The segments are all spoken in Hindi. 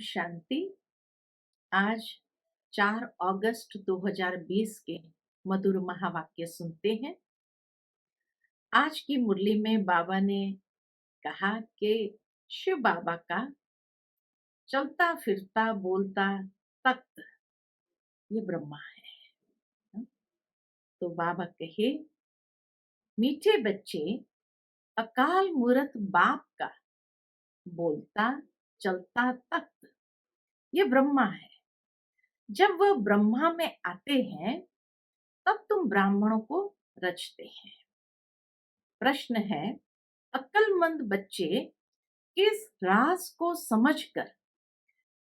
शांति। आज 4 अगस्त 2020 के मधुर महावाक्य सुनते हैं। आज की मुरली में बाबा ने कहा कि शिव बाबा का चलता फिरता बोलता तख्त ये ब्रह्मा है। तो बाबा कहे, मीठे बच्चे, अकाल मूरत बाप का बोलता चलता तख्त ये ब्रह्मा है। जब वह ब्रह्मा में आते हैं तब तुम ब्राह्मणों को रचते हैं। प्रश्न है, अक्लमंद बच्चे किस राज को समझकर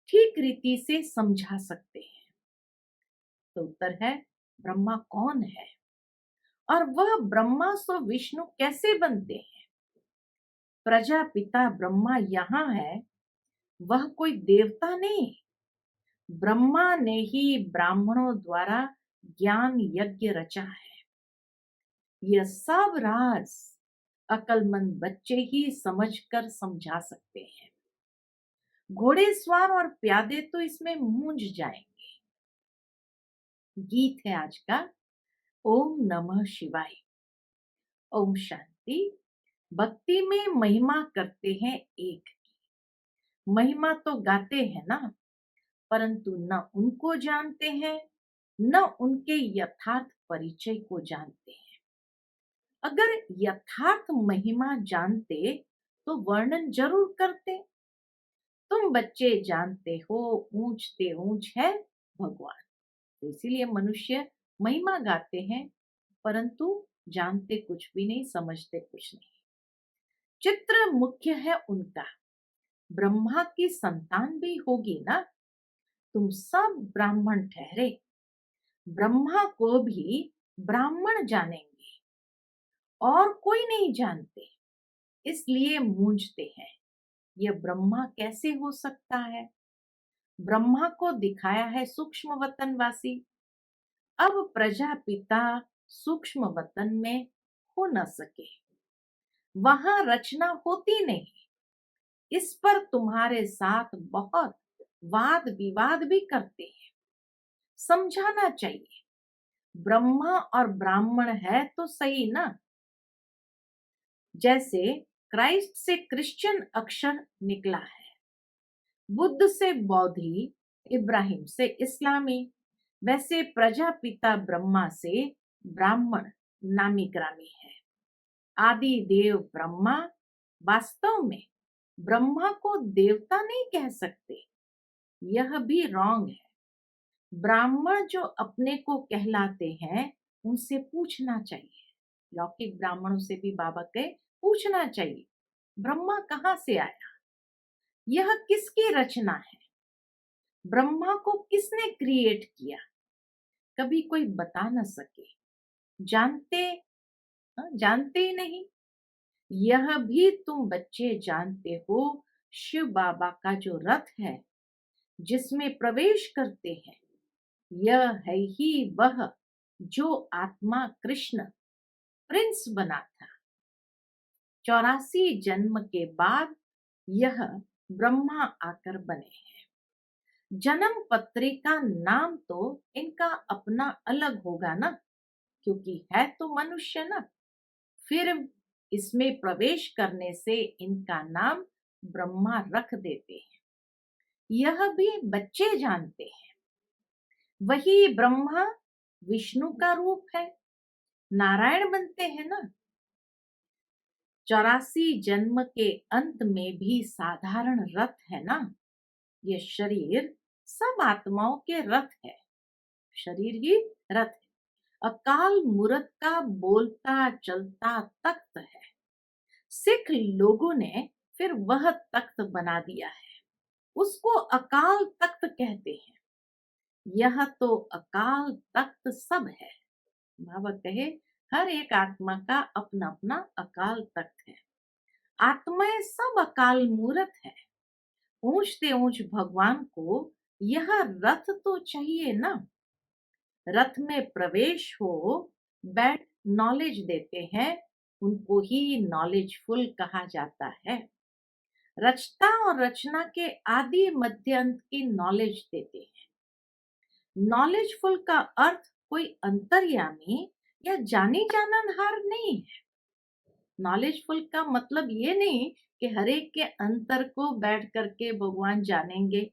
ठीक रीति से समझा सकते हैं? तो उत्तर है, ब्रह्मा कौन है और वह ब्रह्मा सो विष्णु कैसे बनते हैं? प्रजापिता ब्रह्मा यहाँ है, वह कोई देवता नहीं। ब्रह्मा ने ही ब्राह्मणों द्वारा ज्ञान यज्ञ रचा है। यह सब राज अक्लमंद बच्चे ही समझकर समझा सकते हैं। घोड़ेसवार और प्यादे तो इसमें मूंझ जाएंगे। गीत है आज का, ओम नमः शिवाय। ओम शांति। भक्ति में महिमा करते हैं एक की। महिमा तो गाते हैं ना, परंतु न उनको जानते हैं न उनके यथार्थ परिचय को जानते हैं। अगर यथार्थ महिमा जानते तो वर्णन जरूर करते। तुम बच्चे जानते हो ऊंचते ऊंच है भगवान। इसीलिए मनुष्य महिमा गाते हैं, परंतु जानते कुछ भी नहीं, समझते कुछ नहीं। चित्र मुख्य है उनका। ब्रह्मा की संतान भी होगी ना। तुम सब ब्राह्मण ठहरे, ब्रह्मा को भी ब्राह्मण जानेंगे और कोई नहीं जानते, इसलिए मूंझते हैं। यह ब्रह्मा कैसे हो सकता है? ब्रह्मा को दिखाया है सूक्ष्म वतनवासी। अब प्रजापिता सूक्ष्म वतन में हो न सके, वहां रचना होती नहीं। इस पर तुम्हारे साथ बहुत वाद विवाद भी करते हैं। समझाना चाहिए, ब्रह्मा और ब्राह्मण है तो सही ना। जैसे क्राइस्ट से क्रिश्चियन अक्षर निकला है, बुद्ध से बौद्धि, इब्राहिम से इस्लामी, वैसे प्रजापिता ब्रह्मा से ब्राह्मण नामी ग्रामी है। आदि देव ब्रह्मा। वास्तव में ब्रह्मा को देवता नहीं कह सकते, यह भी रॉन्ग है। ब्राह्मण जो अपने को कहलाते हैं उनसे पूछना चाहिए। लौकिक ब्राह्मणों से भी बाबा के पूछना चाहिए, ब्रह्मा कहाँ से आया, यह किसकी रचना है, ब्रह्मा को किसने क्रिएट किया? कभी कोई बता न सके। जानते ही नहीं। यह भी तुम बच्चे जानते हो, शिव बाबा का जो रथ है जिसमें प्रवेश करते हैं, यह है ही वह जो आत्मा कृष्ण प्रिंस बना था। 84 जन्म के बाद यह ब्रह्मा आकर बने हैं। जन्म पत्रिका नाम तो इनका अपना अलग होगा ना, क्योंकि है तो मनुष्य ना। फिर इसमें प्रवेश करने से इनका नाम ब्रह्मा रख देते हैं। यह भी बच्चे जानते हैं। वही ब्रह्मा विष्णु का रूप है, नारायण बनते हैं ना। 84 जन्म के अंत में भी साधारण रथ है ना। ये शरीर सब आत्माओं के रथ है, शरीर ही रथ है। अकाल मूरत का बोलता चलता तख्त है। सिख लोगों ने फिर वह तख्त बना दिया है, उसको अकाल तख्त कहते हैं। यह तो अकाल तख्त सब है। बाबा कहे, हर एक आत्मा का अपना अपना अकाल तख्त है। आत्माएं सब अकाल मूरत है। ऊंचते ऊंच भगवान को यह रथ तो चाहिए ना। रथ में प्रवेश हो, बैठ नॉलेज देते हैं, उनको ही नॉलेजफुल कहा जाता है। रचता और रचना के आदि मध्य अंत की नॉलेज देते हैं। नॉलेजफुल का अर्थ कोई अंतर्यामी या जानी जाननहार नहीं है। नॉलेजफुल का मतलब ये नहीं कि हर एक के अंतर को बैठ करके भगवान जानेंगे।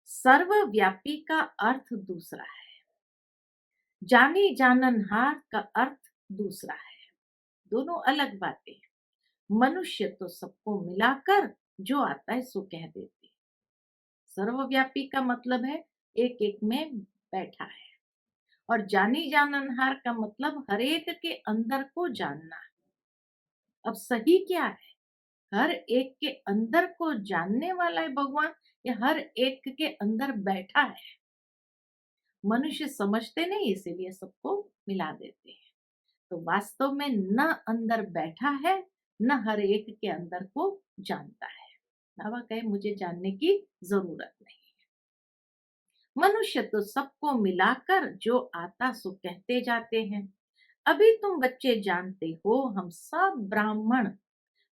सर्वव्यापी का अर्थ दूसरा है, जानी जाननहार का अर्थ दूसरा है। दोनों अलग बातें हैं। मनुष्य तो सबको मिलाकर जो आता है सो कह देते हैं। सर्वव्यापी का मतलब है एक एक में बैठा है, और जानी जाननहार का मतलब हर एक के अंदर को जानना है। अब सही क्या है? हर एक के अंदर को जानने वाला है भगवान, या हर एक के अंदर बैठा है? मनुष्य समझते नहीं, इसीलिए सबको मिला देते हैं। तो वास्तव में न अंदर बैठा है, न हर एक के अंदर को जानता है। बाबा कहे मुझे जानने की जरूरत नहीं है। मनुष्य तो सबको मिलाकर जो आता सो कहते जाते हैं। अभी तुम बच्चे जानते हो हम सब ब्राह्मण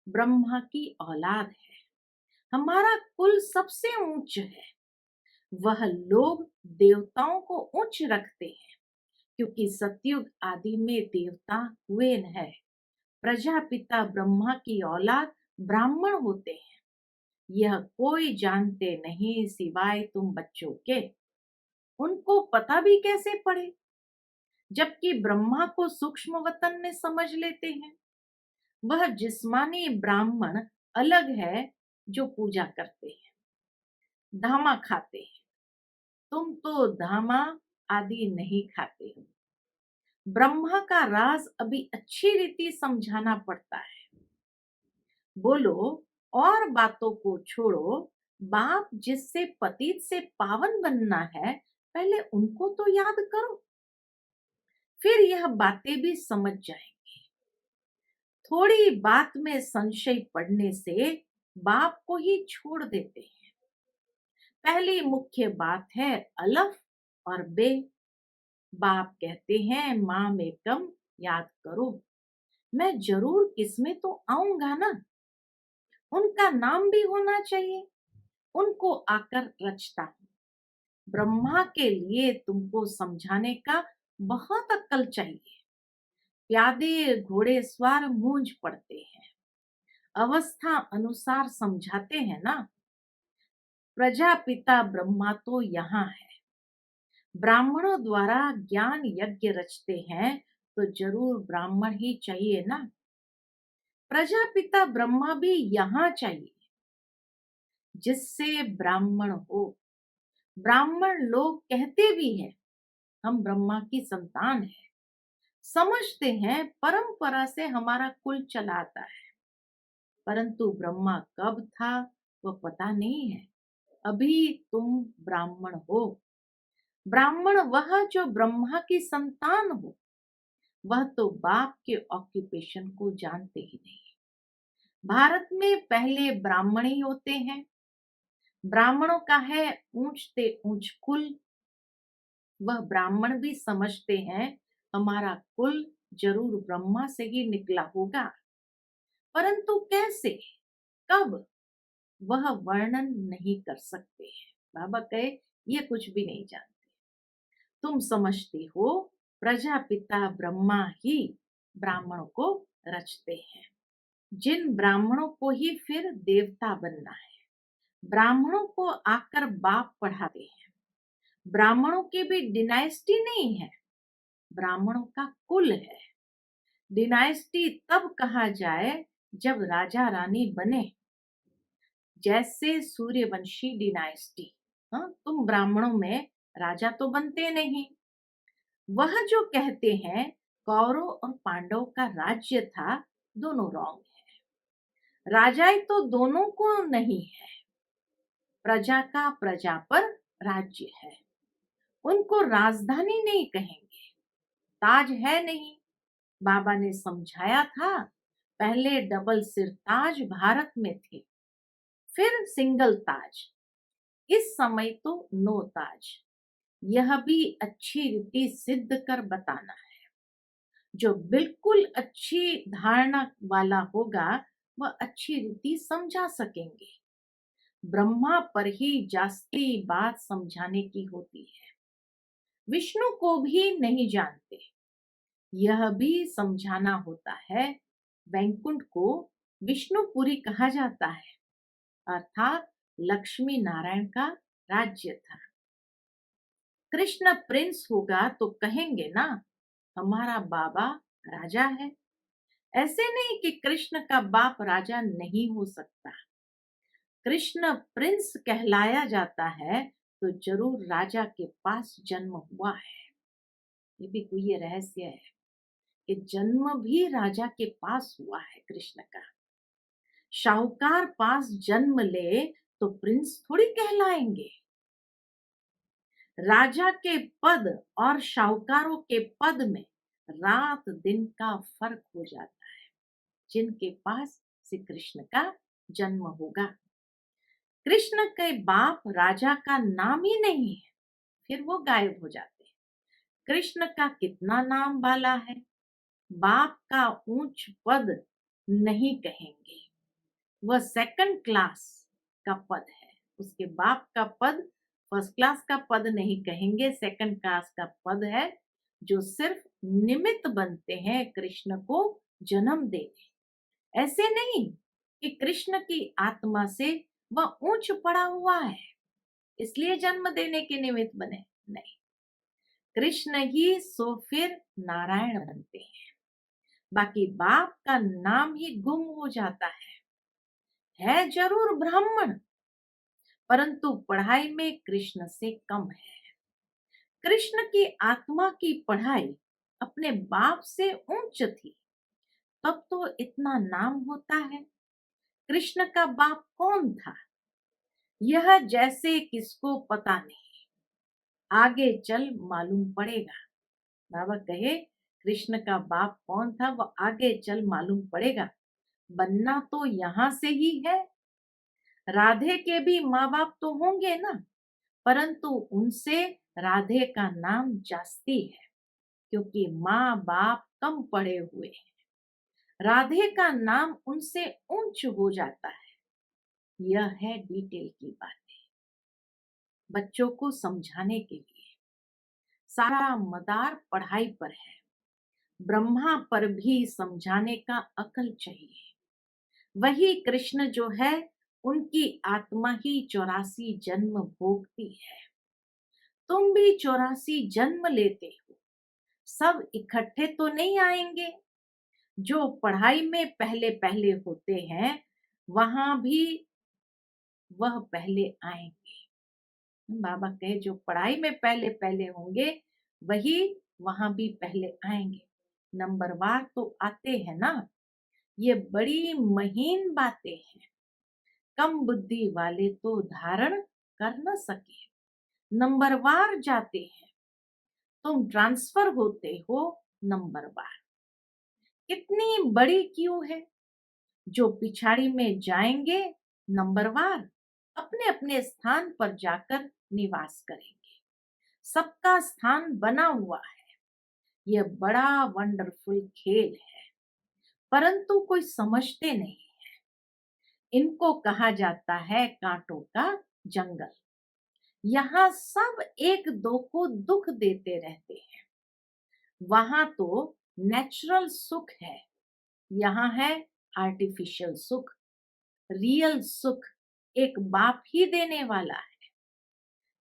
ब्रह्मा की औलाद है। हमारा कुल सबसे ऊंच है। वह लोग देवताओं को उच्च रखते हैं, क्योंकि सतयुग आदि में देवता हुए है। प्रजापिता ब्रह्मा की औलाद ब्राह्मण होते हैं। यह कोई जानते नहीं सिवाय तुम बच्चों के। उनको पता भी कैसे पड़े, जबकि ब्रह्मा को सूक्ष्म वतन में समझ लेते हैं। वह जिस्मानी ब्राह्मण अलग है जो पूजा करते हैं, धामा खाते हैं। तुम तो धामा आदि नहीं खाते हो। ब्रह्मा का राज अभी अच्छी रीति समझाना पड़ता है। बोलो और बातों को छोड़ो। बाप जिससे पतित से पावन बनना है, पहले उनको तो याद करो, फिर यह बातें भी समझ जाएंगे। थोड़ी बात में संशय पड़ने से बाप को ही छोड़ देते हैं। पहली मुख्य बात है अलफ और बे। बाप कहते हैं माँ में कम याद करो। मैं जरूर किसमें तो आऊंगा ना, उनका नाम भी होना चाहिए। उनको आकर रचता हूँ। ब्रह्मा के लिए तुमको समझाने का बहुत अक्ल चाहिए। प्यादे घोड़ेस्वार मूंझ पड़ते हैं, अवस्था अनुसार समझाते हैं ना। प्रजापिता ब्रह्मा तो यहाँ है। ब्राह्मणों द्वारा ज्ञान यज्ञ रचते हैं, तो जरूर ब्राह्मण ही चाहिए ना। प्रजापिता ब्रह्मा भी यहाँ चाहिए, जिससे ब्राह्मण हो। ब्राह्मण लोग कहते भी हैं हम ब्रह्मा की संतान है। समझते हैं परंपरा से हमारा कुल चला आता है, परंतु ब्रह्मा कब था वह पता नहीं है। अभी तुम ब्राह्मण हो। ब्राह्मण वह जो ब्रह्मा की संतान हो। वह तो बाप के ऑक्यूपेशन को जानते ही नहीं। भारत में पहले ब्राह्मण ही होते हैं। ब्राह्मणों का है ऊंचते ऊंच कुल। वह ब्राह्मण भी समझते हैं हमारा कुल जरूर ब्रह्मा से ही निकला होगा, परंतु कैसे कब वह वर्णन नहीं कर सकते हैं। बाबा कहे ये कुछ भी नहीं जानते। तुम समझते हो प्रजापिता ब्रह्मा ही ब्राह्मणों को रचते हैं। जिन ब्राह्मणों को ही फिर देवता बनना है। ब्राह्मणों को आकर बाप पढ़ाते हैं। ब्राह्मणों की भी डिनाइस्टी नहीं है, ब्राह्मणों का कुल है। डिनाइस्टी तब कहा जाए जब राजा रानी बने, जैसे सूर्यवंशी डिनाइस्टी। हाँ, तुम ब्राह्मणों में राजा तो बनते नहीं। वह जो कहते हैं कौरव और पांडव का राज्य था, दोनों रॉन्ग है। राजाएं तो दोनों को नहीं है। प्रजा का प्रजा पर राज्य है। उनको राजधानी नहीं कहेंगे, ताज है नहीं। बाबा ने समझाया था पहले डबल सिर ताज भारत में थे, फिर सिंगल ताज, इस समय तो नो ताज। यह भी अच्छी रीति सिद्ध कर बताना है। जो बिल्कुल अच्छी धारणा वाला होगा व अच्छी रीति समझा सकेंगे। ब्रह्मा पर ही जास्ती बात समझाने की होती है। विष्णु को भी नहीं जानते, यह भी समझाना होता है। वैकुंठ को विष्णुपुरी कहा जाता है, अर्थात लक्ष्मी नारायण का राज्य था। कृष्ण प्रिंस होगा तो कहेंगे ना, हमारा बाबा राजा है। ऐसे नहीं कि कृष्ण का बाप राजा नहीं हो सकता। कृष्ण प्रिंस कहलाया जाता है तो जरूर राजा के पास जन्म हुआ है। ये भी कोई रहस्य है कि जन्म भी राजा के पास हुआ है कृष्ण का। शाहूकार पास जन्म ले तो प्रिंस थोड़ी कहलाएंगे। राजा के पद और शाहूकारों के पद में रात दिन का फर्क हो जाता है। जिनके पास श्री कृष्ण का जन्म होगा। कृष्ण के बाप राजा का नाम ही नहीं है, फिर वो गायब हो जाते हैं। कृष्ण का कितना नाम वाला है, बाप का ऊंच पद नहीं कहेंगे, वह सेकंड क्लास का पद है। उसके बाप का पद फर्स्ट क्लास का पद नहीं कहेंगे, सेकंड क्लास का पद है, जो सिर्फ निमित्त बनते हैं कृष्ण को जन्म देने। ऐसे नहीं कि कृष्ण की आत्मा से वह ऊंच पड़ा हुआ है इसलिए जन्म देने के निमित्त बने, नहीं। कृष्ण ही सो फिर नारायण बनते हैं। बाकी बाप का नाम ही गुम हो जाता है जरूर ब्राह्मण, परंतु पढ़ाई में कृष्ण से कम है। कृष्ण की आत्मा की पढ़ाई अपने बाप से उच्च थी, तब तो इतना नाम होता है। कृष्ण का बाप कौन था, यह जैसे किसको पता नहीं, आगे चल मालूम पड़ेगा। बाबा कहे कृष्ण का बाप कौन था, वो आगे चल मालूम पड़ेगा। बनना तो यहाँ से ही है। राधे के भी माँ बाप तो होंगे ना, परंतु उनसे राधे का नाम जास्ती है, क्योंकि माँ बाप कम पढ़े हुए हैं। राधे का नाम उनसे ऊंच हो जाता है। यह है डिटेल की बातें, बच्चों को समझाने के लिए। सारा मदार पढ़ाई पर है, ब्रह्मा पर भी समझाने का अकल चाहिए। वही कृष्ण जो है, उनकी आत्मा ही 84 जन्म भोगती है। तुम भी 84 जन्म लेते हो, सब इकट्ठे तो नहीं आएंगे। जो पढ़ाई में पहले पहले होते हैं वहां भी वह पहले आएंगे। बाबा कहे जो पढ़ाई में पहले पहले होंगे वही वहां भी पहले आएंगे। नंबरवार तो आते हैं ना, ये बड़ी महीन बातें हैं। कम बुद्धि वाले तो धारण कर न सके, नंबरवार जाते हैं। तुम ट्रांसफर होते हो नंबरवार। कितनी बड़ी क्यू है। जो पिछाड़ी में जाएंगे नंबरवार अपने अपने स्थान पर जाकर निवास करेंगे। सबका स्थान बना हुआ है। यह बड़ा वंडरफुल खेल है, परंतु कोई समझते नहीं है। इनको कहा जाता है कांटों का जंगल। यहाँ सब एक दो को दुख देते रहते हैं। वहां तो नेचुरल सुख है, यहाँ है आर्टिफिशियल सुख। रियल सुख एक बाप ही देने वाला है।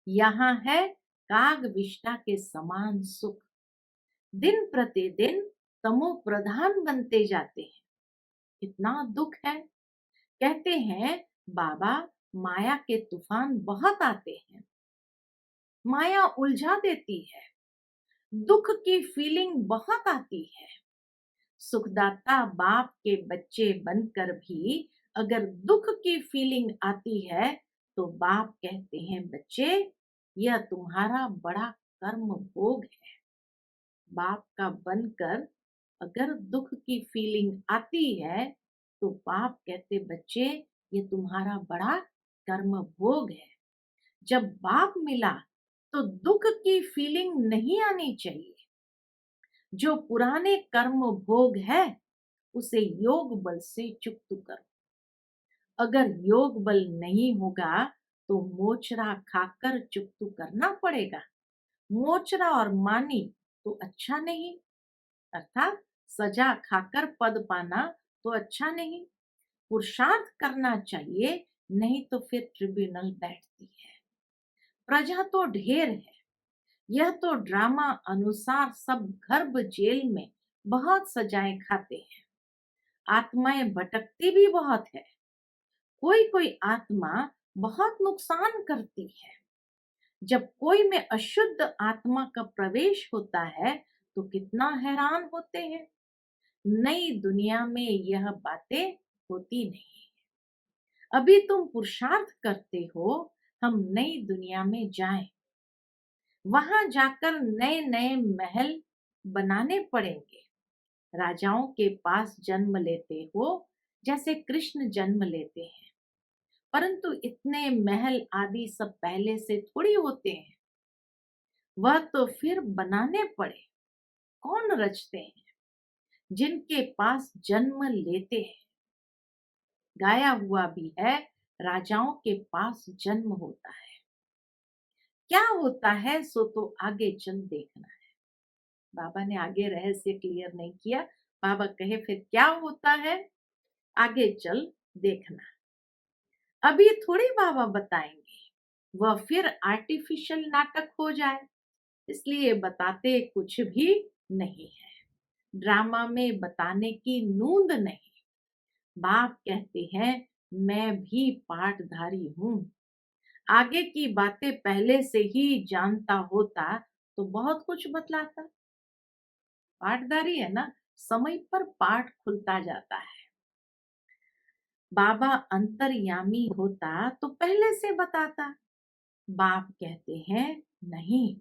यहाँ है काग विष्टा के समान सुख। दिन प्रतिदिन तमो प्रधान बनते जाते हैं। कितना दुख है। कहते हैं बाबा माया के तूफान बहुत आते हैं, माया उलझा देती है, दुख की फीलिंग बहुत आती है। सुखदाता बाप के बच्चे बनकर भी अगर दुख की फीलिंग आती है तो बाप कहते हैं बच्चे यह तुम्हारा बड़ा कर्म भोग है। बाप का बनकर अगर दुख की फीलिंग आती है तो बाप कहते बच्चे ये तुम्हारा बड़ा कर्म भोग है। जब बाप मिला तो दुख की फीलिंग नहीं आनी चाहिए। जो पुराने कर्म भोग है उसे योग बल से चुक्त करो। अगर योग बल नहीं होगा तो मोचरा खाकर चुक्त करना पड़ेगा। मोचरा और मानी तो अच्छा नहीं, अर्थात सजा खाकर पद पाना तो अच्छा नहीं। पुरुषार्थ करना चाहिए, नहीं तो फिर ट्रिब्यूनल बैठती है। प्रजा तो ढेर है, यह तो ड्रामा अनुसार सब गर्भ जेल में बहुत सजाएं खाते हैं। आत्माएं भटकती भी बहुत है, कोई कोई आत्मा बहुत नुकसान करती है। जब कोई में अशुद्ध आत्मा का प्रवेश होता है तो कितना हैरान होते हैं। नई दुनिया में यह बातें होती नहीं। अभी तुम पुरुषार्थ करते हो, हम नई दुनिया में जाएं। वहां जाकर नए नए महल बनाने पड़ेंगे। राजाओं के पास जन्म लेते हो जैसे कृष्ण जन्म लेते हैं, परंतु इतने महल आदि सब पहले से थोड़ी होते हैं। वह तो फिर बनाने पड़े। कौन रचते हैं? जिनके पास जन्म लेते हैं। गाया हुआ भी है, राजाओं के पास जन्म होता है। क्या होता है सो तो आगे चल देखना है। बाबा ने आगे रहस्य क्लियर नहीं किया। बाबा कहे फिर क्या होता है, आगे चल देखना। अभी थोड़ी बाबा बताएंगे, वह फिर आर्टिफिशियल नाटक हो जाए, इसलिए बताते कुछ भी नहीं है। ड्रामा में बताने की नूंद नहीं। बाप कहते हैं मैं भी पाठधारी हूँ। आगे की बातें पहले से ही जानता होता तो बहुत कुछ बतलाता। पाठधारी है ना, समय पर पाठ खुलता जाता है। बाबा अंतर्यामी होता तो पहले से बताता। बाप कहते हैं नहीं,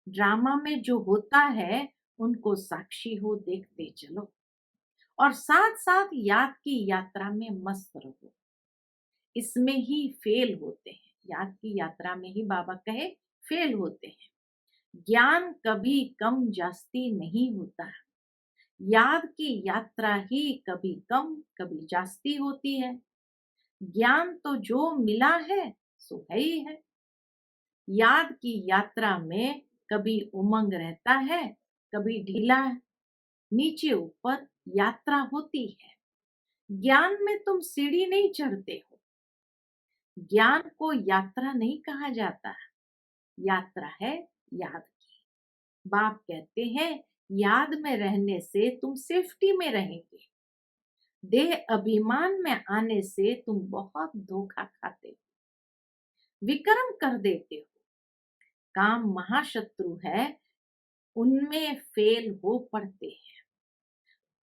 ड्रामा में जो होता है उनको साक्षी हो देखते चलो, और साथ साथ याद की यात्रा में मस्त रहो। इसमें ही फेल होते हैं, याद की यात्रा में ही बाबा कहे फेल होते हैं। ज्ञान कभी कम जास्ती नहीं होता, याद की यात्रा ही कभी कम कभी जास्ती होती है। ज्ञान तो जो मिला है सो है ही है। याद की यात्रा में कभी उमंग रहता है, कभी ढीला नीचे ऊपर यात्रा होती है। ज्ञान में तुम सीढ़ी नहीं चढ़ते हो। ज्ञान को यात्रा नहीं कहा जाता, यात्रा है याद की। बाप कहते हैं याद में रहने से तुम सेफ्टी में रहेंगे। देह अभिमान में आने से तुम बहुत धोखा खाते हो, विक्रम कर देते हो। काम महाशत्रु है, उनमें फेल हो पड़ते हैं।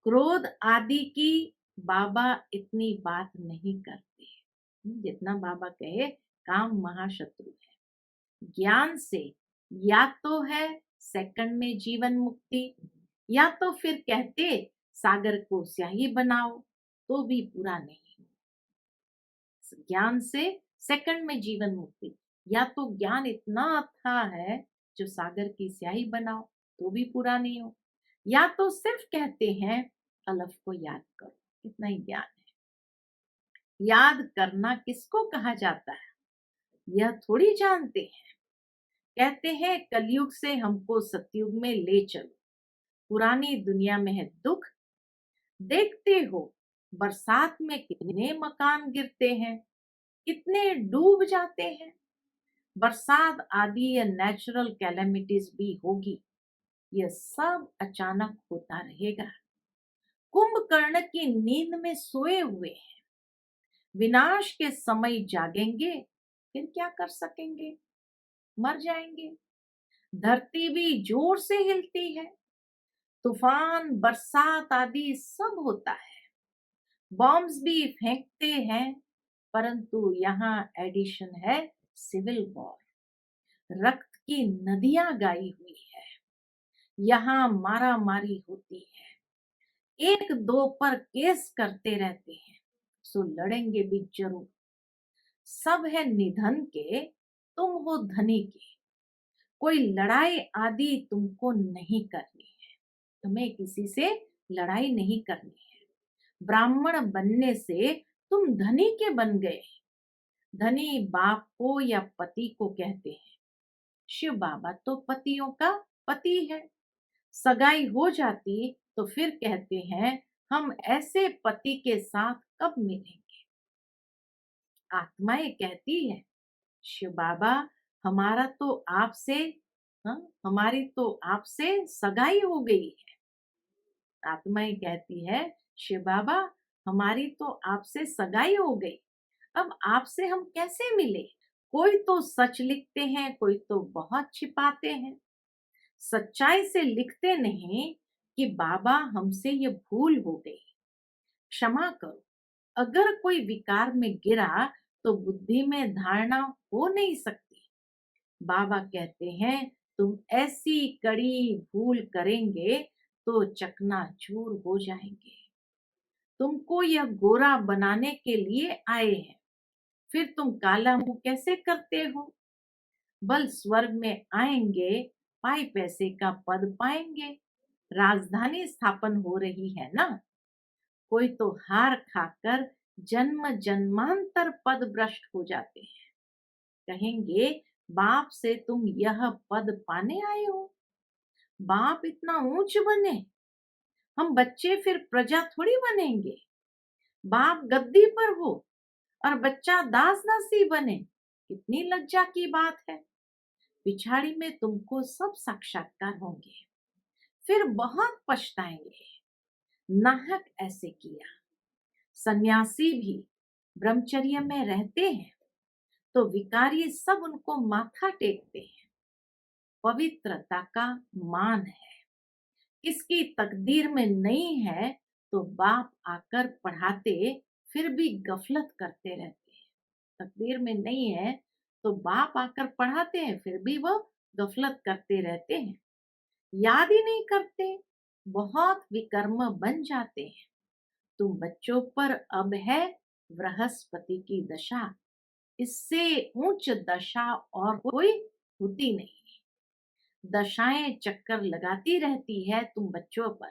क्रोध आदि की बाबा इतनी बात नहीं करते, जितना बाबा कहे काम महाशत्रु है। ज्ञान से या तो है सेकंड में जीवन मुक्ति, या तो फिर कहते सागर को स्याही बनाओ तो भी पूरा नहीं। ज्ञान से सेकंड में जीवन मुक्ति, या तो ज्ञान इतना अच्छा है जो सागर की स्याही बनाओ तो भी पूरा नहीं हो, या तो सिर्फ कहते हैं अलफ को याद करो, इतना ही ज्ञान है। याद करना किसको कहा जाता है यह थोड़ी जानते हैं। कहते हैं कलयुग से हमको सतयुग में ले चलो, पुरानी दुनिया में है दुख। देखते हो बरसात में कितने मकान गिरते हैं, कितने डूब जाते हैं। बरसात आदि या नेचुरल कैलेमिटीज भी होगी, यह सब अचानक होता रहेगा। कुंभकर्ण की नींद में सोए हुए हैं, विनाश के समय जागेंगे फिर क्या कर सकेंगे, मर जाएंगे। धरती भी जोर से हिलती है, तूफान बरसात आदि सब होता है। बॉम्ब्स भी फेंकते हैं, परंतु यहाँ एडिशन है सिविल वॉर। रक्त की नदियां गाई हुई है, यहाँ मारा मारी होती है। एक दो पर केस करते रहते हैं, सो लड़ेंगे भी जरूर। सब है निधन के, तुम हो धनी के। कोई लड़ाई आदि तुमको नहीं करनी है, तुम्हें किसी से लड़ाई नहीं करनी है। ब्राह्मण बनने से तुम धनी के बन गए। धनी बाप को या पति को कहते हैं। शिव बाबा तो पतियों का पति है। सगाई हो जाती तो फिर कहते हैं हम ऐसे पति के साथ कब मिलेंगे। आत्माएं कहती है शिव बाबा हमारा तो आपसे हमारी तो आपसे सगाई हो गई है। आत्माएं कहती है शिव बाबा हमारी तो आपसे सगाई हो गई, अब आपसे हम कैसे मिले। कोई तो सच लिखते हैं, कोई तो बहुत छिपाते हैं। सच्चाई से लिखते नहीं कि बाबा हमसे ये भूल हो गई, क्षमा करो। अगर कोई विकार में गिरा तो बुद्धि में धारणा हो नहीं सकती। बाबा कहते हैं तुम ऐसी कड़ी भूल करेंगे तो चकनाचूर हो जाएंगे। तुमको यह गोरा बनाने के लिए आए हैं, फिर तुम काला मुंह कैसे करते हो। बल स्वर्ग में आएंगे, पाई पैसे का पद पाएंगे। राजधानी स्थापन हो रही है ना। कोई तो हार खाकर जन्म जन्मांतर पद भ्रष्ट हो जाते हैं। कहेंगे बाप से तुम यह पद पाने आए हो। बाप इतना ऊंच बने, हम बच्चे फिर प्रजा थोड़ी बनेंगे। बाप गद्दी पर हो और बच्चा दास दासी बने, कितनी लज्जा की बात है। पिछाड़ी में तुमको सब साक्षात्कार होंगे, फिर बहुत पछताएंगे। नाहक ऐसे किया। सन्यासी भी ब्रह्मचर्य में रहते हैं तो विकारी सब उनको माथा टेकते हैं। पवित्रता का मान है। इसकी तकदीर में नहीं है तो बाप आकर पढ़ाते फिर भी गफलत करते रहते हैं। तकदीर में नहीं है तो बाप आकर पढ़ाते हैं फिर भी वो गफलत करते रहते हैं। याद ही नहीं करते, बहुत विकर्म बन जाते हैं। तुम बच्चों पर अब है बृहस्पति की दशा, इससे ऊंच दशा और कोई होती नहीं। दशाएं चक्कर लगाती रहती है तुम बच्चों पर।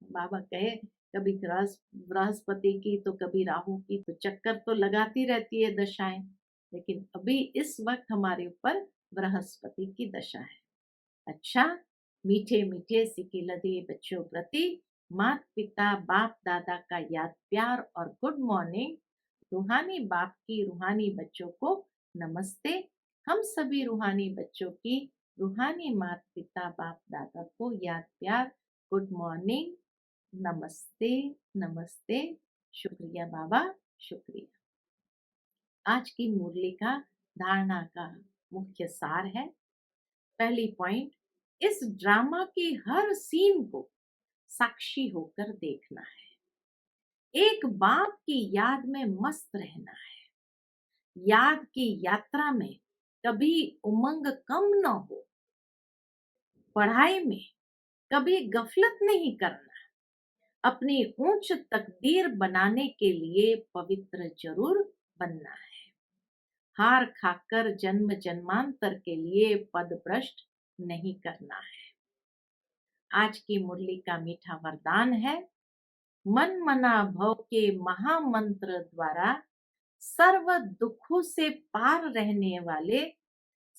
बाबा कहे कभी बृहस्पति की तो कभी राहु की, तो चक्कर तो लगाती रहती है दशाएं। लेकिन अभी इस वक्त हमारे ऊपर बृहस्पति की दशा है। अच्छा, मीठे मीठे सिकिलदे बच्चों प्रति माता पिता बाप दादा का याद प्यार और गुड मॉर्निंग। रूहानी बाप की रूहानी बच्चों को नमस्ते। हम सभी रूहानी बच्चों की रूहानी माता पिता बाप दादा को याद प्यार गुड मॉर्निंग, नमस्ते नमस्ते। शुक्रिया बाबा, शुक्रिया। आज की मुरली का धारणा का मुख्य सार है। पहली पॉइंट, इस ड्रामा की हर सीन को साक्षी होकर देखना है। एक बाप की याद में मस्त रहना है। याद की यात्रा में कभी उमंग कम न हो। पढ़ाई में कभी गफलत नहीं करना। अपनी ऊंच तकदीर बनाने के लिए पवित्र जरूर बनना है। हार खाकर जन्म जन्मांतर के लिए पद भ्रष्ट नहीं करना है। आज की मुरली का मीठा वरदान है, मन मना भव के महामंत्र द्वारा सर्व दुखों से पार रहने वाले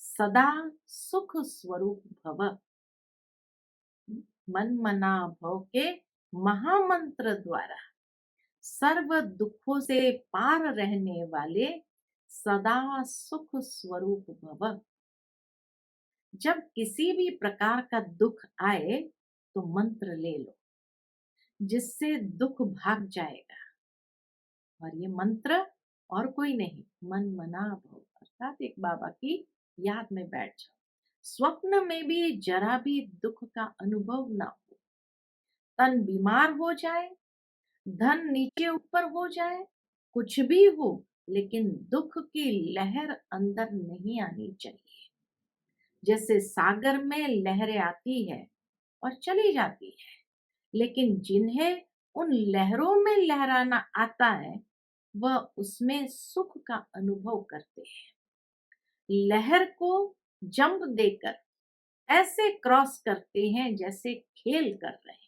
सदा सुख स्वरूप भव। मन मना भव के महामंत्र द्वारा सर्व दुखों से पार रहने वाले सदा सुख स्वरूप भव। जब किसी भी प्रकार का दुख आए तो मंत्र ले लो, जिससे दुख भाग जाएगा। और ये मंत्र और कोई नहीं, मन मना भव, अर्थात एक बाबा की याद में बैठ जाओ। स्वप्न में भी जरा भी दुख का अनुभव ना हो। तन बीमार हो जाए, धन नीचे ऊपर हो जाए, कुछ भी हो, लेकिन दुख की लहर अंदर नहीं आनी चाहिए। जैसे सागर में लहरें आती है और चली जाती है, लेकिन जिन्हें उन लहरों में लहराना आता है वह उसमें सुख का अनुभव करते हैं। लहर को जंप देकर ऐसे क्रॉस करते हैं जैसे खेल कर रहे हैं।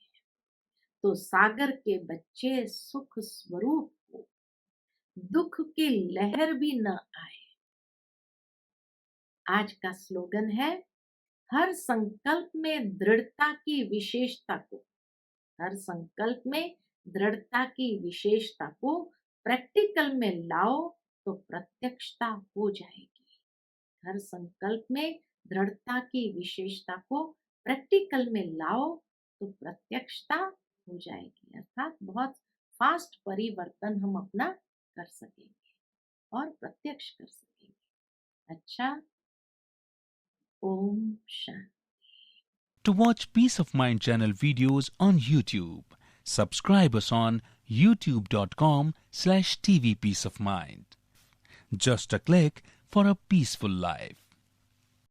तो सागर के बच्चे सुख स्वरूप हो, दुख की लहर भी न आए। आज का स्लोगन है, हर संकल्प में दृढ़ता की विशेषता को, हर संकल्प में दृढ़ता की विशेषता को प्रैक्टिकल में लाओ तो प्रत्यक्षता हो जाएगी। हर संकल्प में दृढ़ता की विशेषता को प्रैक्टिकल में लाओ तो प्रत्यक्षता हो जाएगी, अर्थात बहुत फास्ट परिवर्तन हम अपना कर सकेंगे और प्रत्यक्ष कर सकेंगे। अच्छा, Om Shanti. To watch Peace of Mind channel videos on YouTube, subscribe us on youtube.com/tvpeaceofmind. Just a click for a peaceful life.